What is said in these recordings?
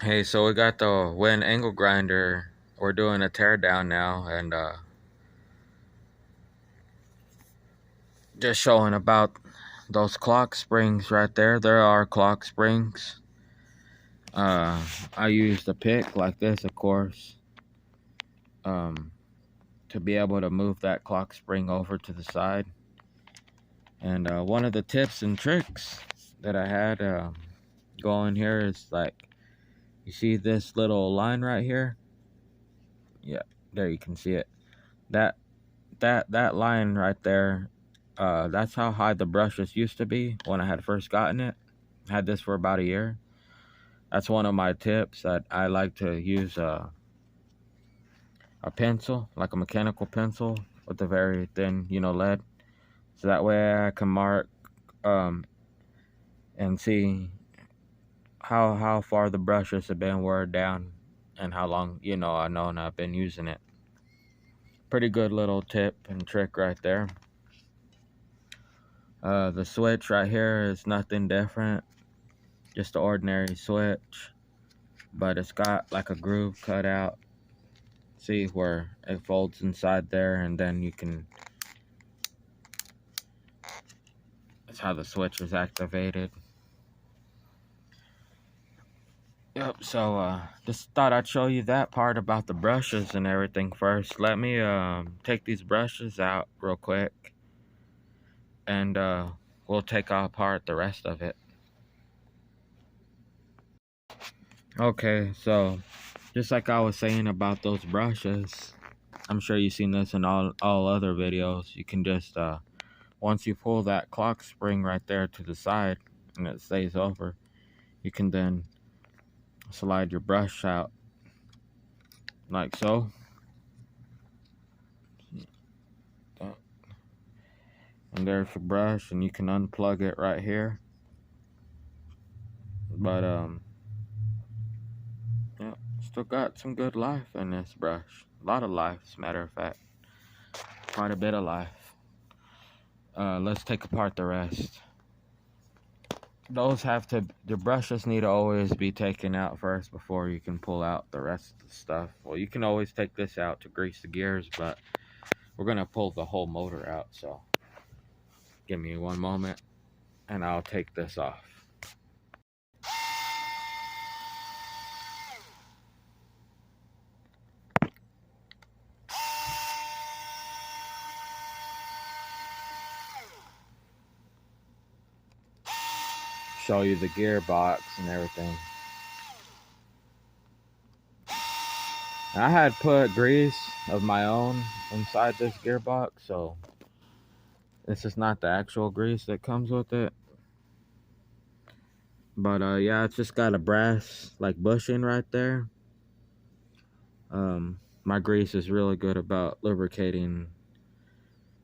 Hey, so we got the Win angle grinder. We're doing a teardown now, and just showing about those clock springs right there. There are clock springs. I use the pick like this, of course, um, to be able to move that clock spring over to the side. And one of the tips and tricks that I had going here is like, you see this little line right here? Yeah, there you can see it. That that line right there, that's how high the brushes used to be when I had first gotten it. I had this for about a year. That's one of my tips. That I like to use a pencil, like a mechanical pencil with a very thin, lead. So that way I can mark um, and see how far the brushes have been worn down and how long, I know and I've been using it. Pretty good little tip and trick right there. The switch right here is nothing different. Just an ordinary switch, but it's got like a groove cut out. See where it folds inside there, and then you can, that's how the switch is activated. Yep, so just thought I'd show you that part about the brushes and everything first. Let me take these brushes out real quick, and we'll take apart the rest of it. Okay, so just like I was saying about those brushes, I'm sure you've seen this in all other videos. You can just once you pull that clock spring right there to the side and it stays over, you can then slide your brush out like so. And there's your brush, and you can unplug it right here. But yeah, still got some good life in this brush. A lot of life, as a matter of fact. Quite a bit of life. Let's take apart the rest. The brushes need to always be taken out first before you can pull out the rest of the stuff. Well, you can always take this out to grease the gears, but we're gonna pull the whole motor out, so give me one moment and I'll take this off. Show you the gearbox and everything. I had put grease of my own inside this gearbox, so this is not the actual grease that comes with it. But yeah, it's just got a brass like bushing right there. My grease is really good about lubricating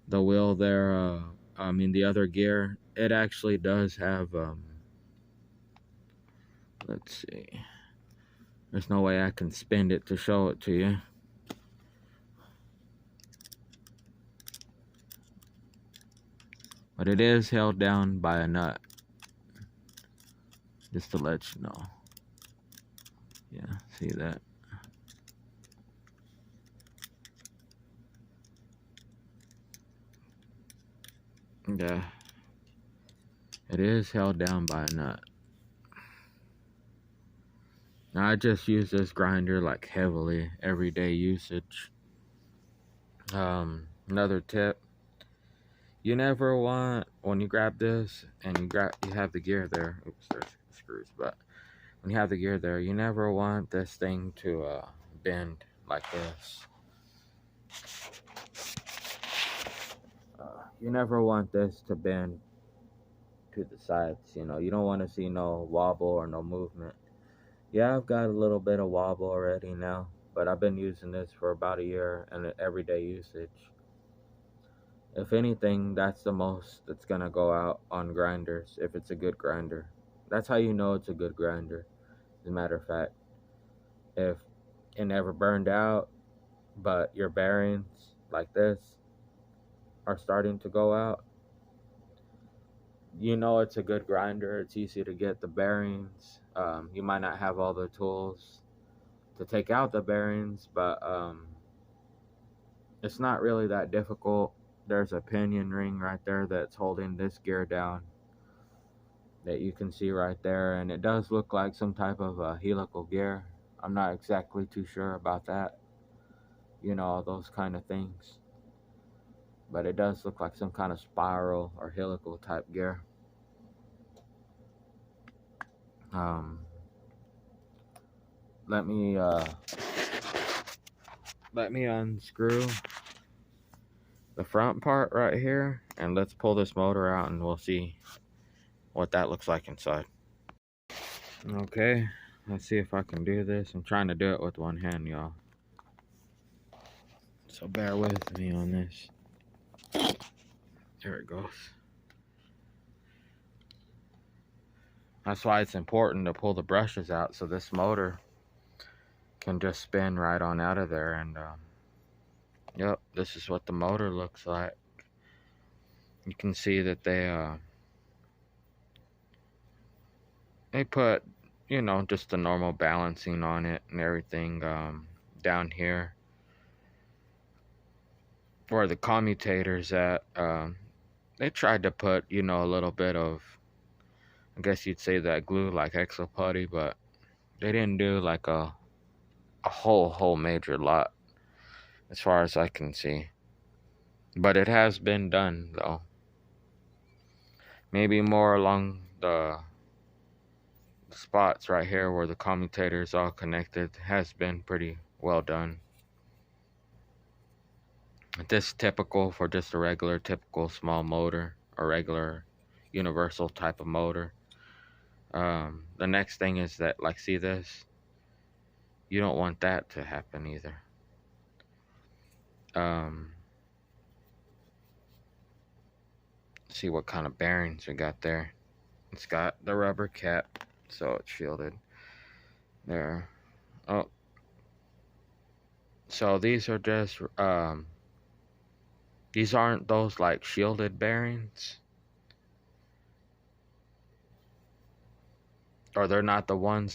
the wheel there. I mean the other gear, it actually does have let's see. There's no way I can spin it to show it to you. But it is held down by a nut. Just to let you know. Yeah, see that? Yeah. It is held down by a nut. Now, I just use this grinder like heavily, everyday usage. Another tip. You never want, when you grab this and you have the gear there. Oops, there's screws. But when you have the gear there, you never want this thing to bend like this. You never want this to bend to the sides. You don't want to see no wobble or no movement. Yeah, I've got a little bit of wobble already now, but I've been using this for about a year and everyday usage. If anything, that's the most that's gonna go out on grinders if it's a good grinder. That's how you know it's a good grinder. As a matter of fact, if it never burned out, but your bearings like this are starting to go out, you know it's a good grinder. It's easy to get the bearings. You might not have all the tools to take out the bearings, but it's not really that difficult. There's a pinion ring right there that's holding this gear down that you can see right there, and it does look like some type of a helical gear. I'm not exactly too sure about that, all those kind of things, but it does look like some kind of spiral or helical type gear. um let me unscrew the front part right here, and let's pull this motor out and we'll see what that looks like inside. Okay, let's see if I can do this. I'm trying to do it with one hand, y'all, so bear with me on this. There it goes. That's why it's important to pull the brushes out so this motor can just spin right on out of there. And yep, this is what the motor looks like. You can see that they put, just the normal balancing on it and everything. Down here where the commutators at, they tried to put, a little bit of, I guess you'd say, that glue like Exo Putty, but they didn't do like a whole major lot as far as I can see. But it has been done though. Maybe more along the spots right here where the commutator is all connected has been pretty well done. This is typical for just a regular typical small motor or regular universal type of motor. The next thing is that, like, see this? You don't want that to happen either. See what kind of bearings we got there. It's got the rubber cap, so it's shielded there. Oh, so these are just these aren't those like shielded bearings, or they're not the ones that